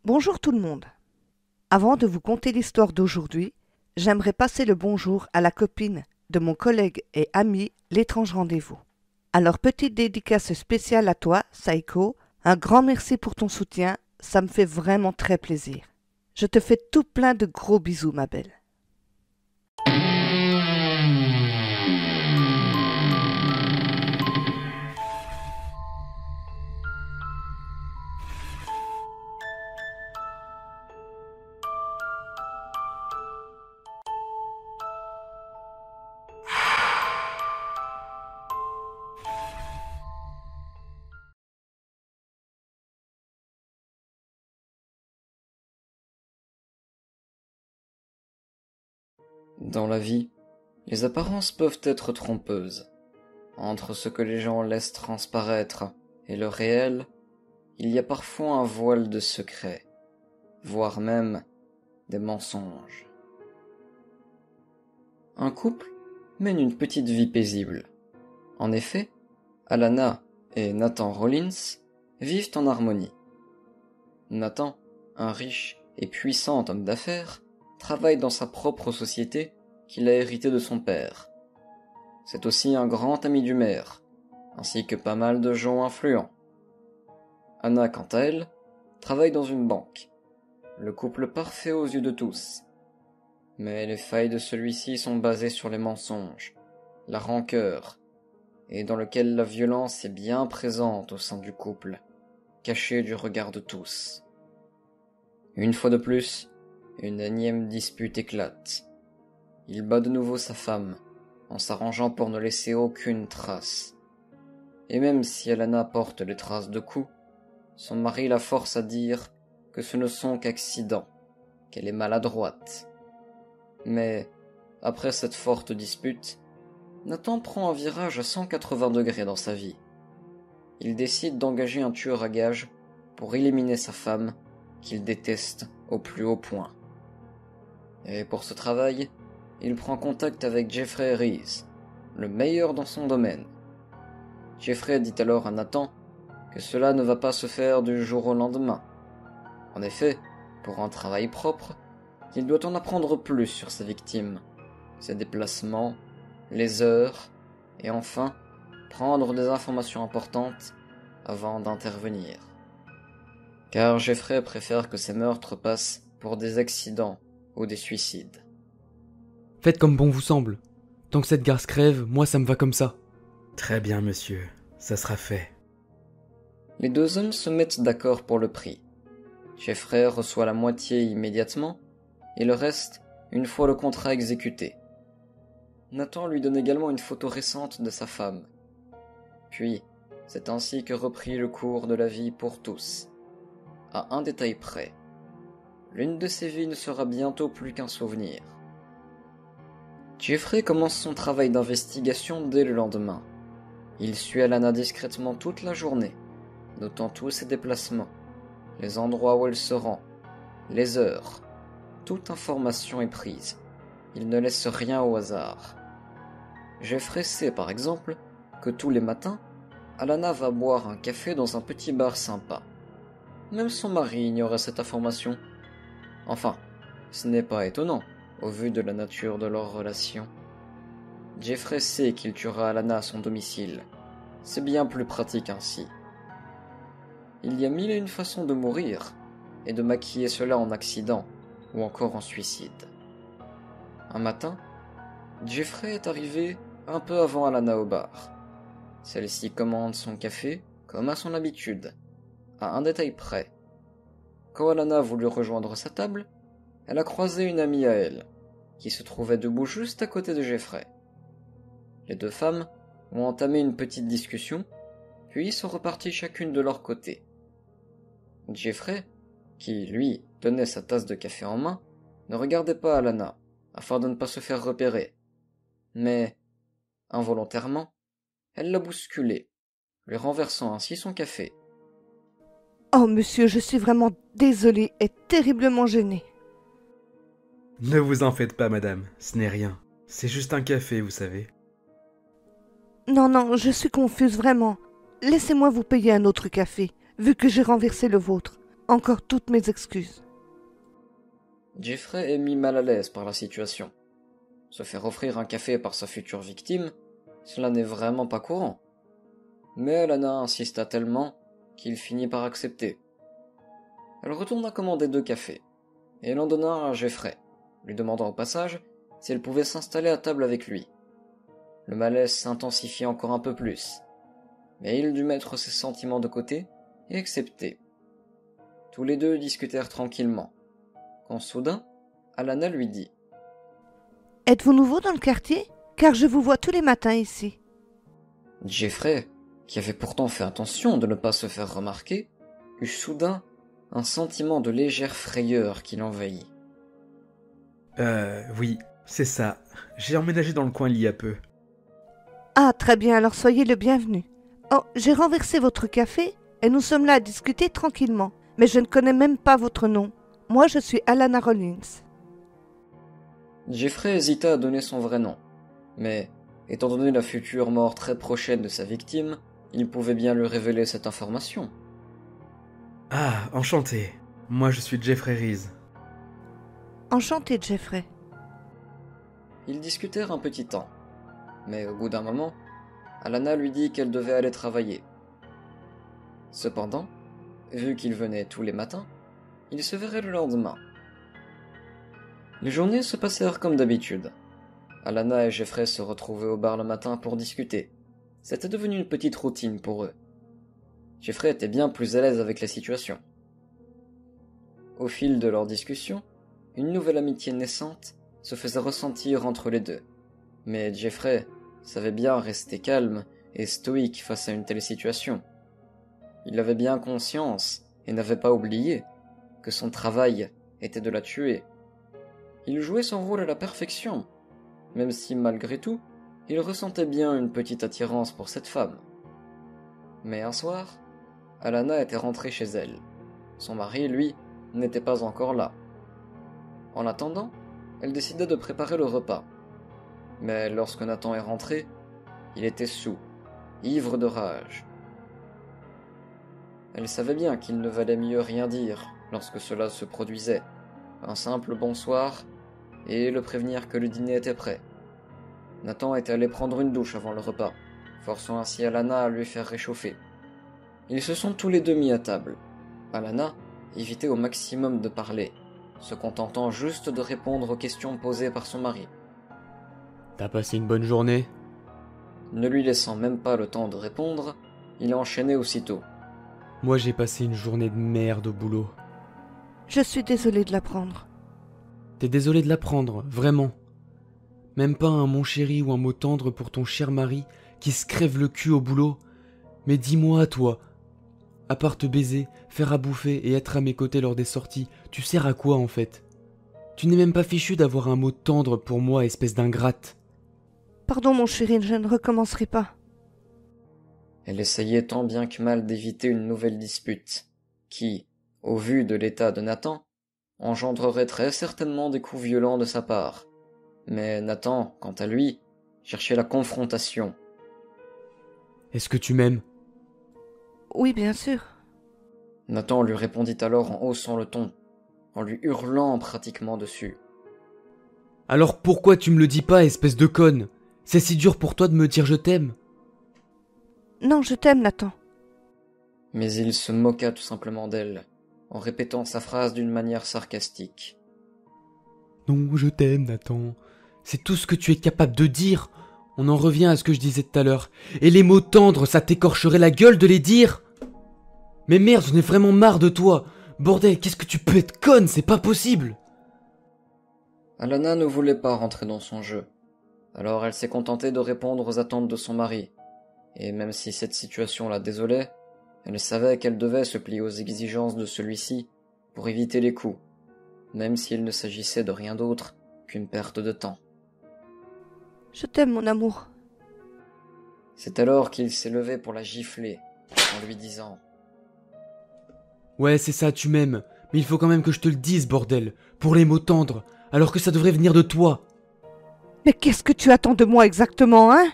Bonjour tout le monde. Avant de vous conter l'histoire d'aujourd'hui, j'aimerais passer le bonjour à la copine de mon collègue et ami L'étrange rendez-vous. Alors petite dédicace spéciale à toi, Saiko. Un grand merci pour ton soutien, ça me fait vraiment très plaisir. Je te fais tout plein de gros bisous, ma belle. Dans la vie, les apparences peuvent être trompeuses. Entre ce que les gens laissent transparaître et le réel, il y a parfois un voile de secret, voire même des mensonges. Un couple mène une petite vie paisible. En effet, Alana et Nathan Rollins vivent en harmonie. Nathan, un riche et puissant homme d'affaires, travaille dans sa propre société qu'il a héritée de son père. C'est aussi un grand ami du maire, ainsi que pas mal de gens influents. Anna, quant à elle, travaille dans une banque. Le couple parfait aux yeux de tous. Mais les failles de celui-ci sont basées sur les mensonges, la rancœur, et dans lequel la violence est bien présente au sein du couple, cachée du regard de tous. Une fois de plus, une énième dispute éclate. Il bat de nouveau sa femme, en s'arrangeant pour ne laisser aucune trace. Et même si Alana porte les traces de coups, son mari la force à dire que ce ne sont qu'accidents, qu'elle est maladroite. Mais, après cette forte dispute, Nathan prend un virage à 180 degrés dans sa vie. Il décide d'engager un tueur à gages pour éliminer sa femme, qu'il déteste au plus haut point. Et pour ce travail, il prend contact avec Jeffrey Reese, le meilleur dans son domaine. Jeffrey dit alors à Nathan que cela ne va pas se faire du jour au lendemain. En effet, pour un travail propre, il doit en apprendre plus sur sa victime, ses déplacements, les heures, et enfin, prendre des informations importantes avant d'intervenir. Car Jeffrey préfère que ces meurtres passent pour des accidents ou des suicides. Faites comme bon vous semble. Tant que cette garce crève, moi ça me va comme ça. Très bien, monsieur. Ça sera fait. Les deux hommes se mettent d'accord pour le prix. Jeffrey reçoit la moitié immédiatement, et le reste une fois le contrat exécuté. Nathan lui donne également une photo récente de sa femme. Puis, c'est ainsi que reprit le cours de la vie pour tous. À un détail près. L'une de ces vies ne sera bientôt plus qu'un souvenir. Jeffrey commence son travail d'investigation dès le lendemain. Il suit Alana discrètement toute la journée, notant tous ses déplacements, les endroits où elle se rend, les heures. Toute information est prise. Il ne laisse rien au hasard. Jeffrey sait par exemple que tous les matins, Alana va boire un café dans un petit bar sympa. Même son mari ignorait cette information. Enfin, ce n'est pas étonnant, au vu de la nature de leur relation. Jeffrey sait qu'il tuera Alana à son domicile. C'est bien plus pratique ainsi. Il y a mille et une façons de mourir, et de maquiller cela en accident, ou encore en suicide. Un matin, Jeffrey est arrivé un peu avant Alana au bar. Celle-ci commande son café, comme à son habitude, à un détail près. Quand Alana voulut rejoindre sa table, elle a croisé une amie à elle, qui se trouvait debout juste à côté de Jeffrey. Les deux femmes ont entamé une petite discussion, puis sont reparties chacune de leur côté. Jeffrey, qui, lui, tenait sa tasse de café en main, ne regardait pas Alana, afin de ne pas se faire repérer. Mais, involontairement, elle l'a bousculé, lui renversant ainsi son café. « Oh monsieur, je suis vraiment désolée et terriblement gênée. » Ne vous en faites pas, madame. Ce n'est rien. C'est juste un café, vous savez. Non, non, je suis confuse vraiment. Laissez-moi vous payer un autre café, vu que j'ai renversé le vôtre. Encore toutes mes excuses. Jeffrey est mis mal à l'aise par la situation. Se faire offrir un café par sa future victime, cela n'est vraiment pas courant. Mais Alana insista tellement qu'il finit par accepter. Elle retourna commander 2 cafés, et elle en donna un à Jeffrey, lui demandant au passage si elle pouvait s'installer à table avec lui. Le malaise s'intensifia encore un peu plus, mais il dut mettre ses sentiments de côté et accepter. Tous les deux discutèrent tranquillement, quand soudain, Alana lui dit « Êtes-vous nouveau dans le quartier? Car je vous vois tous les matins ici. » Jeffrey, qui avait pourtant fait attention de ne pas se faire remarquer, eut soudain un sentiment de légère frayeur qui l'envahit. Oui, c'est ça. J'ai emménagé dans le coin il y a peu. Ah, très bien, alors soyez le bienvenu. Oh, j'ai renversé votre café et nous sommes là à discuter tranquillement. Mais je ne connais même pas votre nom. Moi, je suis Alana Rollins. Jeffrey hésita à donner son vrai nom, mais, étant donné la future mort très prochaine de sa victime, il pouvait bien lui révéler cette information. Ah, enchanté. Moi, je suis Jeffrey Reese. Enchanté, Jeffrey. Ils discutèrent un petit temps, mais au bout d'un moment, Alana lui dit qu'elle devait aller travailler. Cependant, vu qu'ils venaient tous les matins, ils se verraient le lendemain. Les journées se passèrent comme d'habitude. Alana et Jeffrey se retrouvaient au bar le matin pour discuter. C'était devenu une petite routine pour eux. Jeffrey était bien plus à l'aise avec la situation. Au fil de leur discussion, une nouvelle amitié naissante se faisait ressentir entre les deux. Mais Jeffrey savait bien rester calme et stoïque face à une telle situation. Il avait bien conscience, et n'avait pas oublié, que son travail était de la tuer. Il jouait son rôle à la perfection, même si malgré tout, il ressentait bien une petite attirance pour cette femme. Mais un soir, Alana était rentrée chez elle. Son mari, lui, n'était pas encore là. En attendant, elle décida de préparer le repas. Mais lorsque Nathan est rentré, il était saoul, ivre de rage. Elle savait bien qu'il ne valait mieux rien dire lorsque cela se produisait. Un simple bonsoir et le prévenir que le dîner était prêt. Nathan était allé prendre une douche avant le repas, forçant ainsi Alana à lui faire réchauffer. Ils se sont tous les deux mis à table. Alana évitait au maximum de parler, se contentant juste de répondre aux questions posées par son mari. « T'as passé une bonne journée ?» Ne lui laissant même pas le temps de répondre, il a enchaîné aussitôt. « Moi j'ai passé une journée de merde au boulot. » Je suis désolée de l'apprendre. T'es désolé de l'apprendre, vraiment. Même pas un mon chéri ou un mot tendre pour ton cher mari qui se crève le cul au boulot. Mais dis-moi à toi, à part te baiser, faire à bouffer et être à mes côtés lors des sorties, tu sers à quoi en fait? Tu n'es même pas fichu d'avoir un mot tendre pour moi, espèce d'ingrate. Pardon mon chéri, je ne recommencerai pas. Elle essayait tant bien que mal d'éviter une nouvelle dispute, qui, au vu de l'état de Nathan, engendrerait très certainement des coups violents de sa part. Mais Nathan, quant à lui, cherchait la confrontation. « Est-ce que tu m'aimes ?» Oui, bien sûr. Nathan lui répondit alors en haussant le ton, en lui hurlant pratiquement dessus. « Alors pourquoi tu me le dis pas, espèce de conne? C'est si dur pour toi de me dire je t'aime ?» Non, je t'aime, Nathan. Mais il se moqua tout simplement d'elle, en répétant sa phrase d'une manière sarcastique. « Non, je t'aime, Nathan. C'est tout ce que tu es capable de dire. On en revient à ce que je disais tout à l'heure. Et les mots tendres, ça t'écorcherait la gueule de les dire? Mais merde, j'en ai vraiment marre de toi. Bordel, qu'est-ce que tu peux être conne? C'est pas possible. » Alana ne voulait pas rentrer dans son jeu. Alors elle s'est contentée de répondre aux attentes de son mari. Et même si cette situation la désolait, elle savait qu'elle devait se plier aux exigences de celui-ci pour éviter les coups, même s'il ne s'agissait de rien d'autre qu'une perte de temps. Je t'aime, mon amour. C'est alors qu'il s'est levé pour la gifler, en lui disant « Ouais, c'est ça, tu m'aimes. Mais il faut quand même que je te le dise, bordel. Pour les mots tendres, alors que ça devrait venir de toi. » Mais qu'est-ce que tu attends de moi exactement, hein?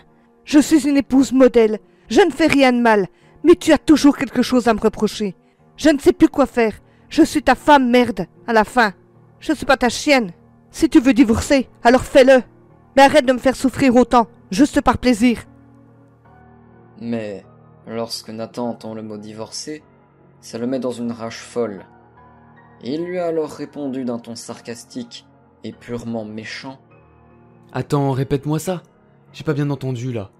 Je suis une épouse modèle. Je ne fais rien de mal. Mais tu as toujours quelque chose à me reprocher. Je ne sais plus quoi faire. Je suis ta femme, merde, à la fin. Je suis pas ta chienne. Si tu veux divorcer, alors fais-le. Mais arrête de me faire souffrir autant, juste par plaisir. Mais lorsque Nathan entend le mot divorcer, ça le met dans une rage folle. Et il lui a alors répondu d'un ton sarcastique et purement méchant. Attends, répète-moi ça. J'ai pas bien entendu là.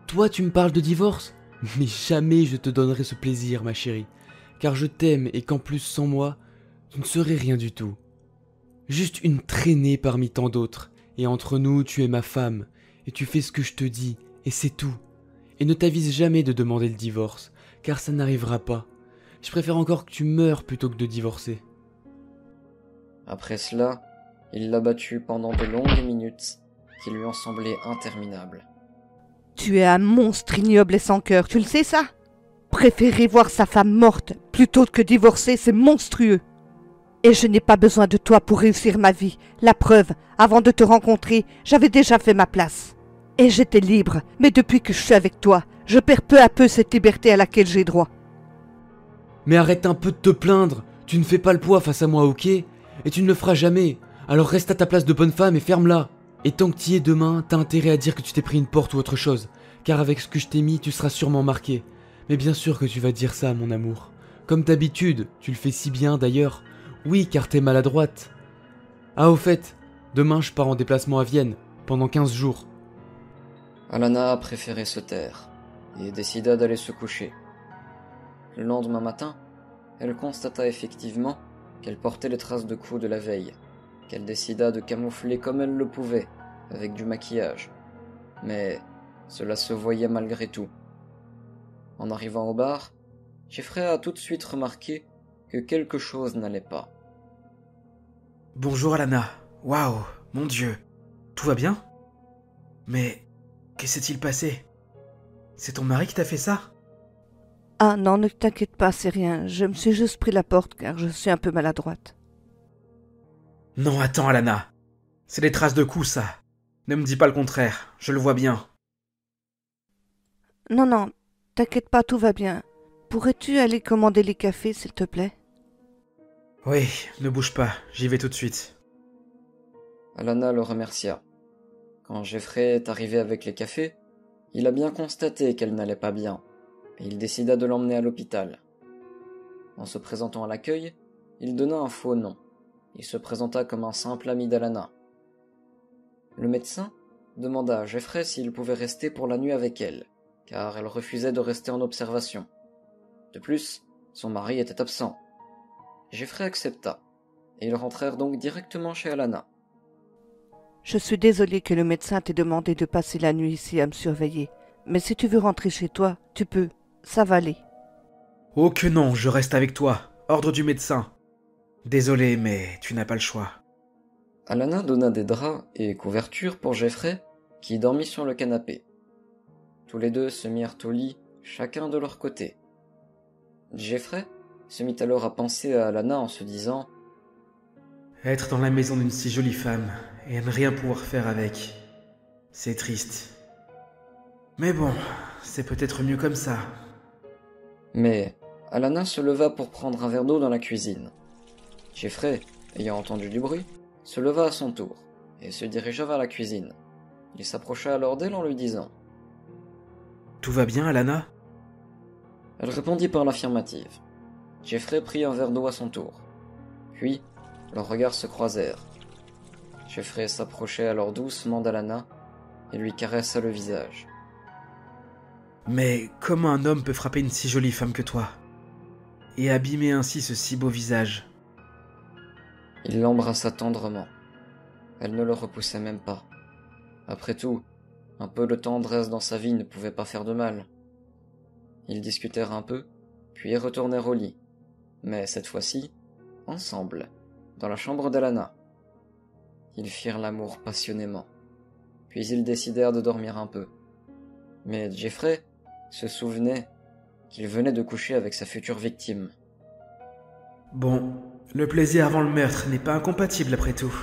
Toi, tu me parles de divorce? Mais jamais je te donnerai ce plaisir, ma chérie. Car je t'aime et qu'en plus, sans moi, tu ne serais rien du tout. Juste une traînée parmi tant d'autres. Et entre nous, tu es ma femme. Et tu fais ce que je te dis. Et c'est tout. Et ne t'avise jamais de demander le divorce. Car ça n'arrivera pas. Je préfère encore que tu meurs plutôt que de divorcer. Après cela, il l'a battu pendant de longues minutes qui lui ont semblé interminables. Tu es un monstre ignoble et sans cœur, tu le sais ça? Préférer voir sa femme morte plutôt que divorcer, c'est monstrueux. Et je n'ai pas besoin de toi pour réussir ma vie. La preuve, avant de te rencontrer, j'avais déjà fait ma place. Et j'étais libre, mais depuis que je suis avec toi, je perds peu à peu cette liberté à laquelle j'ai droit. Mais arrête un peu de te plaindre. Tu ne fais pas le poids face à moi, ok? Et tu ne le feras jamais. Alors reste à ta place de bonne femme et ferme-la. Et tant que t'y es demain, t'as intérêt à dire que tu t'es pris une porte ou autre chose. Car avec ce que je t'ai mis, tu seras sûrement marqué. Mais bien sûr que tu vas dire ça, mon amour. Comme d'habitude, tu le fais si bien d'ailleurs. Oui, car t'es maladroite. Ah, au fait, demain je pars en déplacement à Vienne, pendant 15 jours. Alana a préféré se taire et décida d'aller se coucher. Le lendemain matin, elle constata effectivement qu'elle portait les traces de coups de la veille, qu'elle décida de camoufler comme elle le pouvait, avec du maquillage. Mais cela se voyait malgré tout. En arrivant au bar, Jeffrey a tout de suite remarqué que quelque chose n'allait pas. Bonjour Alana. Waouh, mon Dieu. Tout va bien? Mais que s'est-il passé? C'est ton mari qui t'a fait ça? Ah non, ne t'inquiète pas, c'est rien. Je me suis juste pris la porte car je suis un peu maladroite. Non, attends Alana. C'est des traces de coups, ça. Ne me dis pas le contraire, je le vois bien. Non, t'inquiète pas, tout va bien. Pourrais-tu aller commander les cafés, s'il te plaît? Oui, ne bouge pas, j'y vais tout de suite. Alana le remercia. Quand Jeffrey est arrivé avec les cafés, il a bien constaté qu'elle n'allait pas bien, et il décida de l'emmener à l'hôpital. En se présentant à l'accueil, il donna un faux nom. Il se présenta comme un simple ami d'Alana. Le médecin demanda à Jeffrey s'il pouvait rester pour la nuit avec elle, car elle refusait de rester en observation. De plus, son mari était absent. Jeffrey accepta, et ils rentrèrent donc directement chez Alana. Je suis désolée que le médecin t'ait demandé de passer la nuit ici à me surveiller. Mais si tu veux rentrer chez toi, tu peux. Ça va aller. Oh que non, je reste avec toi. Ordre du médecin. Désolé, mais tu n'as pas le choix. Alana donna des draps et couvertures pour Jeffrey, qui dormit sur le canapé. Tous les deux se mirent au lit, chacun de leur côté. Jeffrey se mit alors à penser à Alana en se disant « Être dans la maison d'une si jolie femme et ne rien pouvoir faire avec, c'est triste. Mais bon, c'est peut-être mieux comme ça. » Mais Alana se leva pour prendre un verre d'eau dans la cuisine. Jeffrey, ayant entendu du bruit, se leva à son tour et se dirigea vers la cuisine. Il s'approcha alors d'elle en lui disant « Tout va bien, Alana ?» Elle répondit par l'affirmative. Jeffrey prit un verre d'eau à son tour. Puis, leurs regards se croisèrent. Jeffrey s'approchait alors doucement d'Alana et lui caressa le visage. « Mais comment un homme peut frapper une si jolie femme que toi et abîmer ainsi ce si beau visage ?» Il l'embrassa tendrement. Elle ne le repoussait même pas. Après tout, un peu de tendresse dans sa vie ne pouvait pas faire de mal. Ils discutèrent un peu, puis retournèrent au lit. Mais cette fois-ci, ensemble, dans la chambre d'Alana. Ils firent l'amour passionnément. Puis ils décidèrent de dormir un peu. Mais Jeffrey se souvenait qu'il venait de coucher avec sa future victime. Bon, le plaisir avant le meurtre n'est pas incompatible après tout.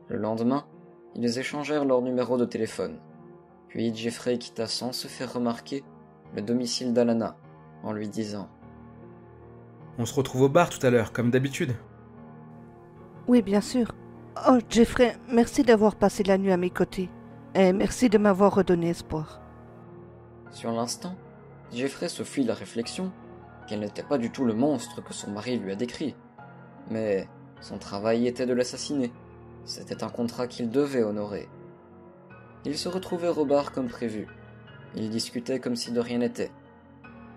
Le lendemain, ils échangèrent leurs numéros de téléphone. Puis Jeffrey quitta sans se faire remarquer le domicile d'Alana, en lui disant On se retrouve au bar tout à l'heure, comme d'habitude. Oui, bien sûr. Oh, Jeffrey, merci d'avoir passé la nuit à mes côtés. Et merci de m'avoir redonné espoir. Sur l'instant, Jeffrey se fit la réflexion qu'elle n'était pas du tout le monstre que son mari lui a décrit. Mais son travail était de l'assassiner. C'était un contrat qu'il devait honorer. Ils se retrouvèrent au bar comme prévu. Ils discutaient comme si de rien n'était.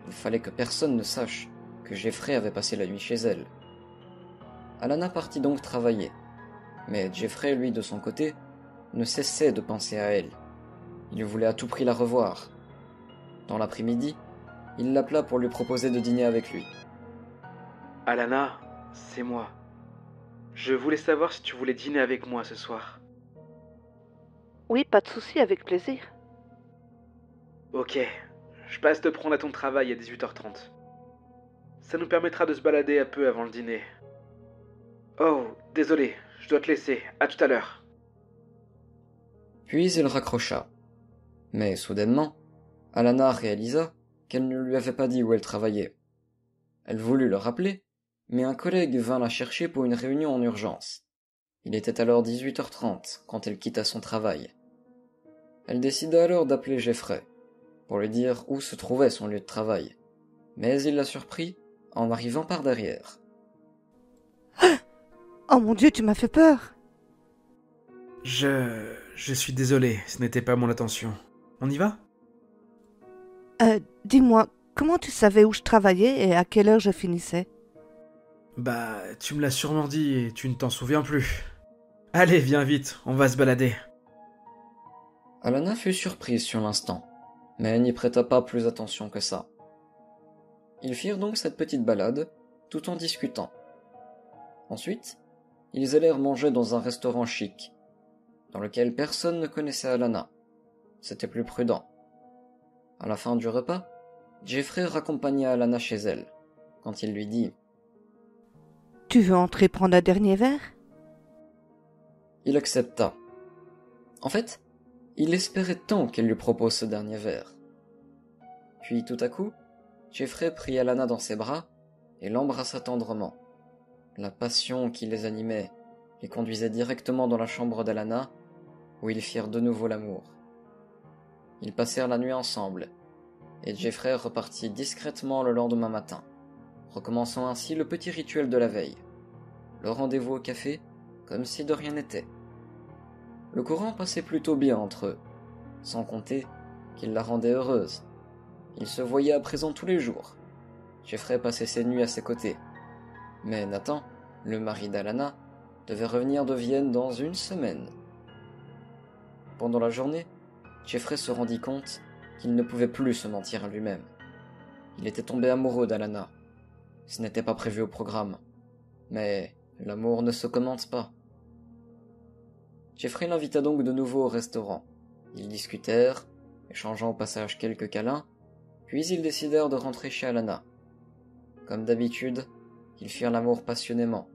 Il fallait que personne ne sache que Jeffrey avait passé la nuit chez elle. Alana partit donc travailler. Mais Jeffrey, lui, de son côté, ne cessait de penser à elle. Il voulait à tout prix la revoir. Dans l'après-midi, il l'appela pour lui proposer de dîner avec lui. Alana, c'est moi. Je voulais savoir si tu voulais dîner avec moi ce soir. Oui, pas de souci, avec plaisir. Ok, je passe te prendre à ton travail à 18h30. Ça nous permettra de se balader un peu avant le dîner. Oh, désolé, je dois te laisser. À tout à l'heure. Puis il raccrocha. Mais soudainement, Alana réalisa qu'elle ne lui avait pas dit où elle travaillait. Elle voulut le rappeler, mais un collègue vint la chercher pour une réunion en urgence. Il était alors 18h30 quand elle quitta son travail. Elle décida alors d'appeler Jeffrey, pour lui dire où se trouvait son lieu de travail. Mais il la surprit en arrivant par derrière. Oh mon Dieu, tu m'as fait peur. Je suis désolé, ce n'était pas mon intention. On y va ? Dis-moi, comment tu savais où je travaillais et à quelle heure je finissais ? Bah, tu me l'as sûrement dit et tu ne t'en souviens plus. Allez, viens vite, on va se balader. Alana fut surprise sur l'instant, mais elle n'y prêta pas plus attention que ça. Ils firent donc cette petite balade, tout en discutant. Ensuite, ils allèrent manger dans un restaurant chic, dans lequel personne ne connaissait Alana. C'était plus prudent. À la fin du repas, Jeffrey raccompagna Alana chez elle, quand il lui dit « Tu veux entrer prendre un dernier verre ? » Il accepta. En fait, il espérait tant qu'elle lui propose ce dernier verre. Puis tout à coup, Jeffrey prit Alana dans ses bras et l'embrassa tendrement. La passion qui les animait les conduisait directement dans la chambre d'Alana, où ils firent de nouveau l'amour. Ils passèrent la nuit ensemble, et Jeffrey repartit discrètement le lendemain matin, recommençant ainsi le petit rituel de la veille, le rendez-vous au café, comme si de rien n'était. Le courant passait plutôt bien entre eux, sans compter qu'il la rendait heureuse. Ils se voyaient à présent tous les jours. Jeffrey passait ses nuits à ses côtés. Mais Nathan, le mari d'Alana, devait revenir de Vienne dans une semaine. Pendant la journée, Jeffrey se rendit compte qu'il ne pouvait plus se mentir à lui-même. Il était tombé amoureux d'Alana. Ce n'était pas prévu au programme. Mais l'amour ne se commente pas. Jeffrey l'invita donc de nouveau au restaurant. Ils discutèrent, échangeant au passage quelques câlins, puis ils décidèrent de rentrer chez Alana. Comme d'habitude, ils firent l'amour passionnément,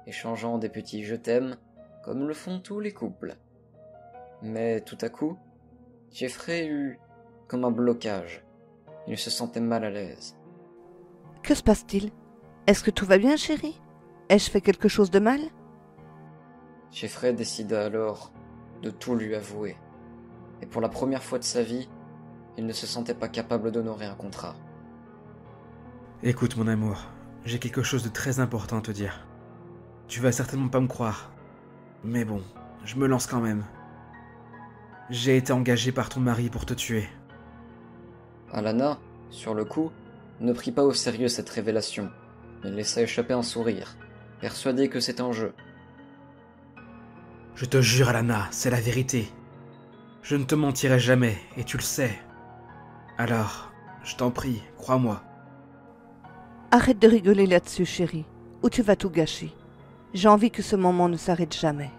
échangeant des petits « je t'aime » comme le font tous les couples. Mais tout à coup, Jeffrey eut comme un blocage. Il se sentait mal à l'aise. Que se passe-t-il ? Est-ce que tout va bien, chérie ? Ai-je fait quelque chose de mal ? Jeffrey décida alors de tout lui avouer. Et pour la première fois de sa vie, il ne se sentait pas capable d'honorer un contrat. Écoute mon amour, j'ai quelque chose de très important à te dire. Tu vas certainement pas me croire. Mais bon, je me lance quand même. J'ai été engagé par ton mari pour te tuer. Alana, sur le coup, ne prit pas au sérieux cette révélation. Elle laissa échapper un sourire, persuadée que c'était un jeu. Je te jure, Alana, c'est la vérité. Je ne te mentirai jamais, et tu le sais. Alors, je t'en prie, crois-moi. Arrête de rigoler là-dessus, chérie, ou tu vas tout gâcher. J'ai envie que ce moment ne s'arrête jamais.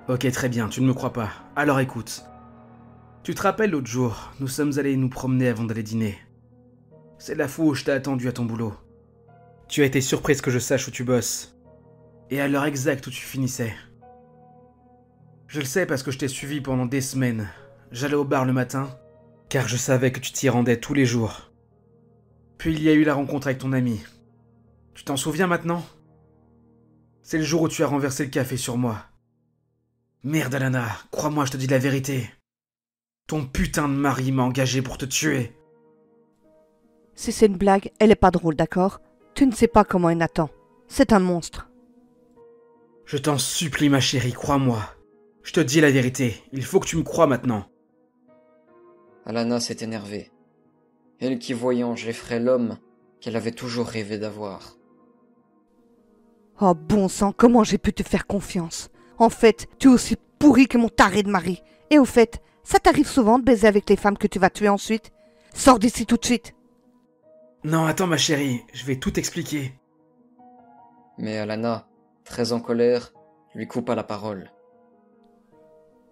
Ok, très bien, tu ne me crois pas. Alors écoute. Tu te rappelles l'autre jour, nous sommes allés nous promener avant d'aller dîner. C'est la fois où je t'ai attendu à ton boulot. Tu as été surprise que je sache où tu bosses. Et à l'heure exacte où tu finissais. Je le sais parce que je t'ai suivi pendant des semaines. J'allais au bar le matin, car je savais que tu t'y rendais tous les jours. Puis il y a eu la rencontre avec ton ami. Tu t'en souviens maintenant? C'est le jour où tu as renversé le café sur moi. Merde, Alana, crois-moi, je te dis la vérité. Ton putain de mari m'a engagé pour te tuer. Si c'est une blague, elle est pas drôle, d'accord? Tu ne sais pas comment est Nathan. C'est un monstre. Je t'en supplie, ma chérie, crois-moi. Je te dis la vérité, il faut que tu me crois maintenant. Alana s'est énervée. Elle qui voyait en Jeffrey l'homme qu'elle avait toujours rêvé d'avoir. Oh bon sang, comment j'ai pu te faire confiance? En fait, tu es aussi pourri que mon taré de mari. Et au fait, ça t'arrive souvent de baiser avec les femmes que tu vas tuer ensuite? Sors d'ici tout de suite. Non, attends ma chérie, je vais tout expliquer. Mais Alana, très en colère, lui coupa la parole.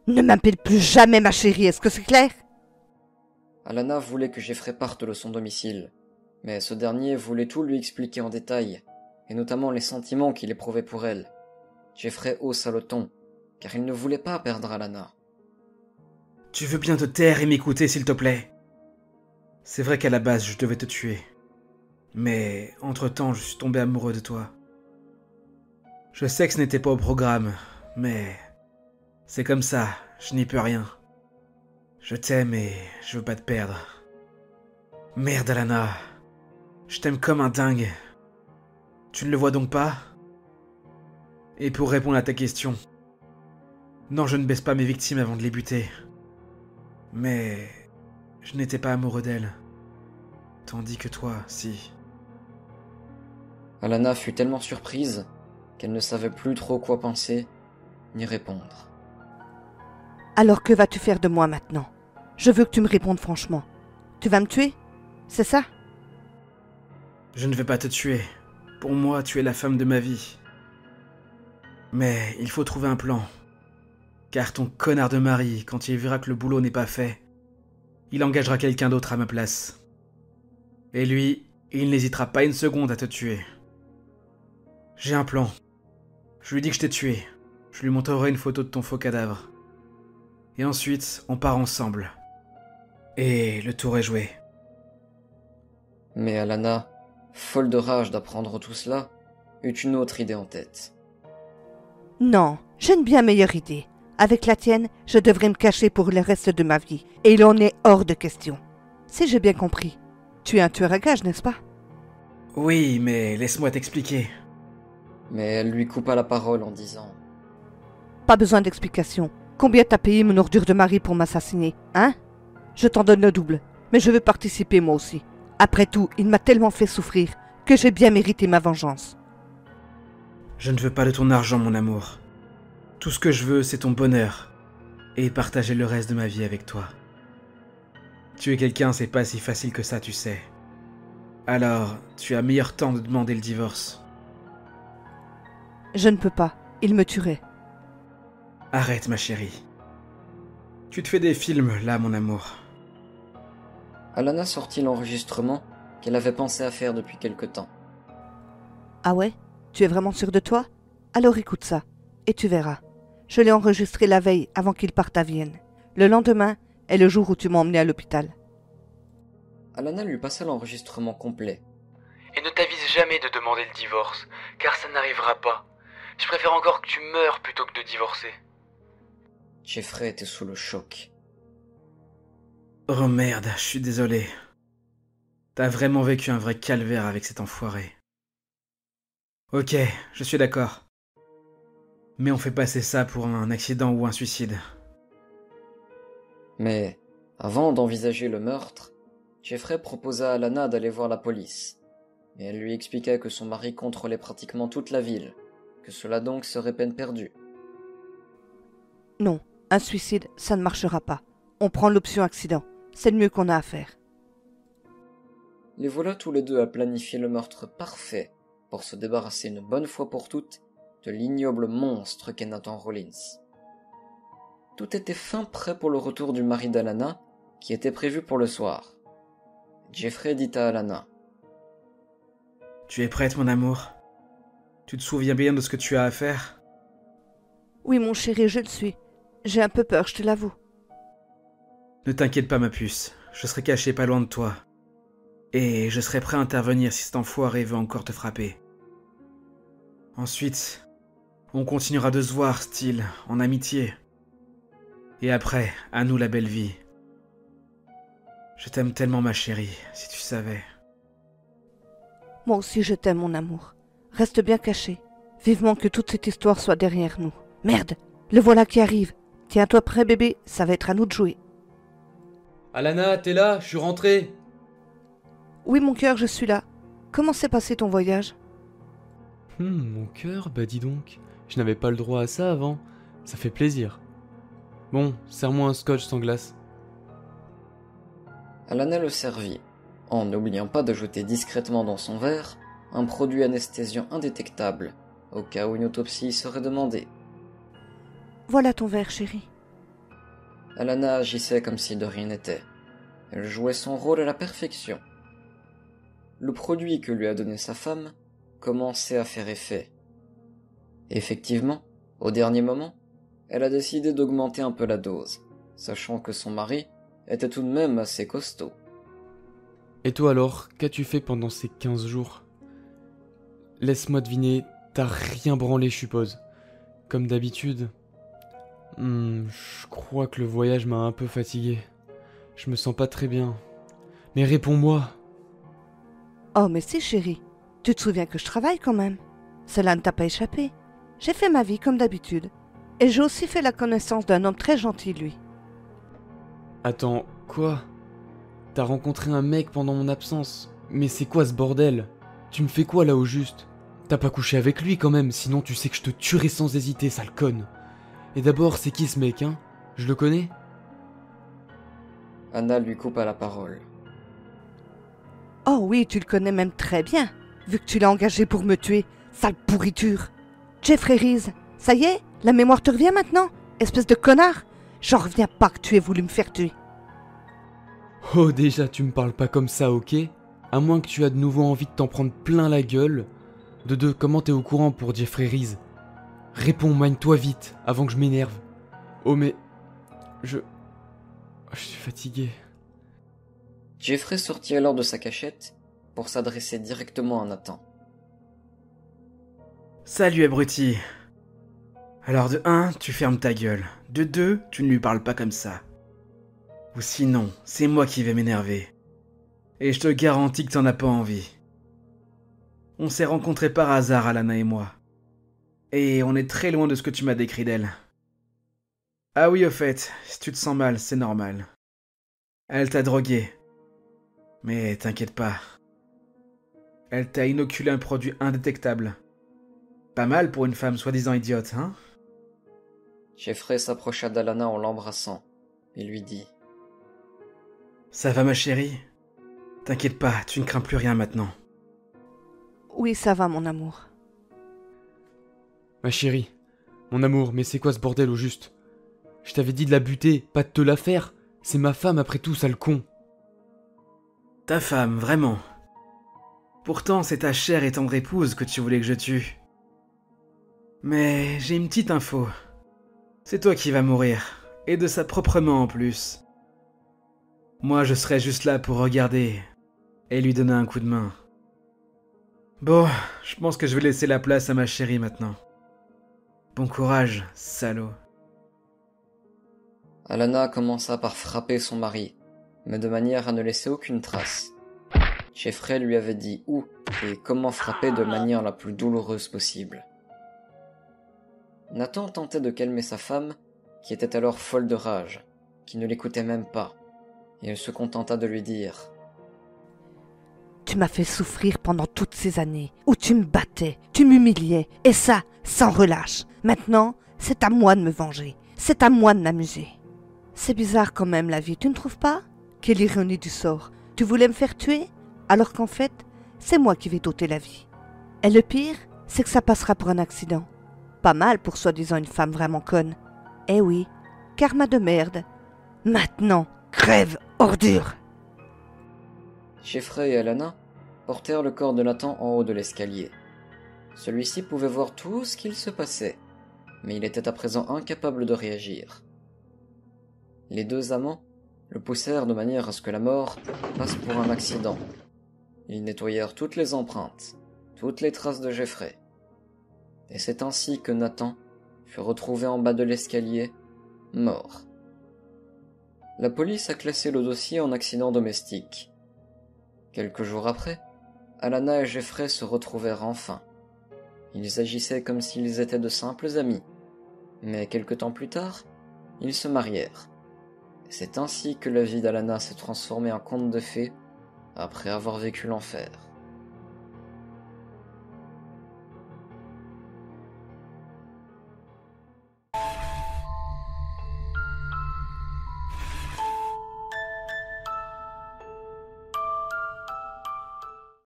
Ne m'appelle plus jamais ma chérie, est-ce que c'est clair? Alana voulait que Jeffrey parte de son domicile, mais ce dernier voulait tout lui expliquer en détail, et notamment les sentiments qu'il éprouvait pour elle. Jeffrey haussa le ton, car il ne voulait pas perdre Alana. Tu veux bien te taire et m'écouter, s'il te plaît? C'est vrai qu'à la base, je devais te tuer. Mais, entre-temps, je suis tombé amoureux de toi. Je sais que ce n'était pas au programme, mais... c'est comme ça, je n'y peux rien. Je t'aime et je veux pas te perdre. Merde, Alana. Je t'aime comme un dingue. Tu ne le vois donc pas? Et pour répondre à ta question... non, je ne baisse pas mes victimes avant de les buter. Mais... je n'étais pas amoureux d'elle. Tandis que toi, si... Alana fut tellement surprise qu'elle ne savait plus trop quoi penser, ni répondre. Alors que vas-tu faire de moi maintenant? Je veux que tu me répondes franchement. Tu vas me tuer? C'est ça? Je ne vais pas te tuer. Pour moi, tu es la femme de ma vie. Mais il faut trouver un plan. Car ton connard de mari, quand il verra que le boulot n'est pas fait, il engagera quelqu'un d'autre à ma place. Et lui, il n'hésitera pas une seconde à te tuer. J'ai un plan. Je lui dis que je t'ai tué. Je lui montrerai une photo de ton faux cadavre. Et ensuite, on part ensemble. Et le tour est joué. Mais Alana, folle de rage d'apprendre tout cela, eut une autre idée en tête. Non, j'ai une bien meilleure idée. Avec la tienne, je devrais me cacher pour le reste de ma vie. Et il en est hors de question. Si j'ai bien compris, tu es un tueur à gages, n'est-ce pas? Oui, mais laisse-moi t'expliquer. Mais elle lui coupa la parole en disant « Pas besoin d'explication. Combien t'as payé mon ordure de mari pour m'assassiner, hein? Je t'en donne le double, mais je veux participer moi aussi. Après tout, il m'a tellement fait souffrir que j'ai bien mérité ma vengeance. » Je ne veux pas de ton argent, mon amour. Tout ce que je veux, c'est ton bonheur. Et partager le reste de ma vie avec toi. Tuer quelqu'un, c'est pas si facile que ça, tu sais. Alors, tu as meilleur temps de demander le divorce. Je ne peux pas, il me tuerait. Arrête, ma chérie. Tu te fais des films, là, mon amour. » Alana sortit l'enregistrement qu'elle avait pensé à faire depuis quelque temps. Ah ouais? Tu es vraiment sûr de toi? Alors écoute ça, et tu verras. Je l'ai enregistré la veille avant qu'il parte à Vienne. Le lendemain est le jour où tu m'as emmené à l'hôpital. Alana lui passa l'enregistrement complet. Et ne t'avise jamais de demander le divorce, car ça n'arrivera pas. Je préfère encore que tu meurs plutôt que de divorcer. Jeffrey était sous le choc. Oh merde, je suis désolé. T'as vraiment vécu un vrai calvaire avec cet enfoiré. Ok, je suis d'accord. Mais on fait passer ça pour un accident ou un suicide. Mais, avant d'envisager le meurtre, Jeffrey proposa à Alana d'aller voir la police. Et elle lui expliqua que son mari contrôlait pratiquement toute la ville, que cela donc serait peine perdue. Non, un suicide, ça ne marchera pas. On prend l'option accident. C'est le mieux qu'on a à faire. Les voilà tous les deux à planifier le meurtre parfait pour se débarrasser une bonne fois pour toutes de l'ignoble monstre qu'est Nathan Rollins. Tout était fin prêt pour le retour du mari d'Alana, qui était prévu pour le soir. Jeffrey dit à Alana « Tu es prête, mon amour? Tu te souviens bien de ce que tu as à faire? Oui, mon chéri, je le suis. J'ai un peu peur, je te l'avoue. Ne t'inquiète pas, ma puce. Je serai caché pas loin de toi. Et je serai prêt à intervenir si cet enfoiré veut encore te frapper. Ensuite, on continuera de se voir, style, en amitié. Et après, à nous la belle vie. Je t'aime tellement, ma chérie, si tu savais. Moi aussi je t'aime, mon amour. Reste bien caché. Vivement que toute cette histoire soit derrière nous. Merde, le voilà qui arrive. Tiens-toi prêt, bébé, ça va être à nous de jouer. Alana, t'es là? Je suis rentré. Oui, mon cœur, je suis là. Comment s'est passé ton voyage? Mon cœur, bah dis donc. Je n'avais pas le droit à ça avant. Ça fait plaisir. Bon, serre-moi un scotch sans glace. Alana le servit, en n'oubliant pas d'ajouter discrètement dans son verre un produit anesthésiant indétectable, au cas où une autopsie serait demandée. Voilà ton verre, chérie. Alana agissait comme si de rien n'était. Elle jouait son rôle à la perfection. Le produit que lui a donné sa femme commençait à faire effet. Effectivement, au dernier moment, elle a décidé d'augmenter un peu la dose, sachant que son mari était tout de même assez costaud. Et toi alors, qu'as-tu fait pendant ces 15 jours? Laisse-moi deviner, t'as rien branlé, je suppose. Comme d'habitude. Je crois que le voyage m'a un peu fatigué. Je me sens pas très bien. Mais réponds-moi. Oh, mais si, chérie. Tu te souviens que je travaille quand même. Cela ne t'a pas échappé. J'ai fait ma vie comme d'habitude. Et j'ai aussi fait la connaissance d'un homme très gentil, lui. Attends, quoi? T'as rencontré un mec pendant mon absence? Mais c'est quoi ce bordel? Tu me fais quoi là au juste? T'as pas couché avec lui quand même, sinon tu sais que je te tuerai sans hésiter, sale conne. Et d'abord, c'est qui ce mec, hein? Je le connais? Anna lui coupa la parole. Oh oui, tu le connais même très bien, vu que tu l'as engagé pour me tuer, sale pourriture. Jeffrey Reese, ça y est, la mémoire te revient maintenant, espèce de connard. J'en reviens pas que tu aies voulu me faire tuer. Oh déjà, tu me parles pas comme ça, ok? À moins que tu aies de nouveau envie de t'en prendre plein la gueule. De deux, comment t'es au courant pour Jeffrey Reese? Réponds, magne-toi vite, avant que je m'énerve. Oh mais... Je suis fatigué. Jeffrey sortit alors de sa cachette pour s'adresser directement à Nathan. Salut abruti. Alors de 1, tu fermes ta gueule. De 2, tu ne lui parles pas comme ça. Ou sinon, c'est moi qui vais m'énerver. Et je te garantis que t'en as pas envie. On s'est rencontrés par hasard, Alana et moi. Et on est très loin de ce que tu m'as décrit d'elle. Ah oui, au fait, si tu te sens mal, c'est normal. Elle t'a drogué. Mais t'inquiète pas. Elle t'a inoculé un produit indétectable. Pas mal pour une femme soi-disant idiote, hein? Jeffrey s'approcha d'Alana en l'embrassant et lui dit « Ça va ma chérie? T'inquiète pas, tu ne crains plus rien maintenant. Oui, ça va, mon amour. Ma chérie, mon amour, mais c'est quoi ce bordel au juste? Je t'avais dit de la buter, pas de te la faire. C'est ma femme après tout, sale con. Ta femme, vraiment. Pourtant, c'est ta chère et tendre épouse que tu voulais que je tue. Mais j'ai une petite info. C'est toi qui vas mourir, et de sa propre main en plus. Moi, je serai juste là pour regarder et lui donner un coup de main. Bon, je pense que je vais laisser la place à ma chérie maintenant. Bon courage, salaud. » Alana commença par frapper son mari, mais de manière à ne laisser aucune trace. Jeffrey lui avait dit où et comment frapper de manière la plus douloureuse possible. Nathan tentait de calmer sa femme, qui était alors folle de rage, qui ne l'écoutait même pas, et il se contenta de lui dire « Tu m'as fait souffrir pendant toutes ces années, où tu me battais, tu m'humiliais, et ça, sans relâche. Maintenant, c'est à moi de me venger, c'est à moi de m'amuser. C'est bizarre quand même la vie, tu ne trouves pas? Quelle ironie du sort. Tu voulais me faire tuer, alors qu'en fait, c'est moi qui vais t'ôter la vie. Et le pire, c'est que ça passera pour un accident. Pas mal pour soi-disant une femme vraiment conne. Eh oui, karma de merde. Maintenant, crève, ordure !» Jeffrey et Alana portèrent le corps de Nathan en haut de l'escalier. Celui-ci pouvait voir tout ce qu'il se passait, mais il était à présent incapable de réagir. Les deux amants le poussèrent de manière à ce que la mort passe pour un accident, Ils nettoyèrent toutes les empreintes, toutes les traces de Jeffrey. Et c'est ainsi que Nathan fut retrouvé en bas de l'escalier, mort. La police a classé le dossier en accident domestique. Quelques jours après, Alana et Jeffrey se retrouvèrent enfin. Ils agissaient comme s'ils étaient de simples amis, mais quelque temps plus tard, ils se marièrent. Et c'est ainsi que la vie d'Alana s'est transformée en conte de fées après avoir vécu l'enfer.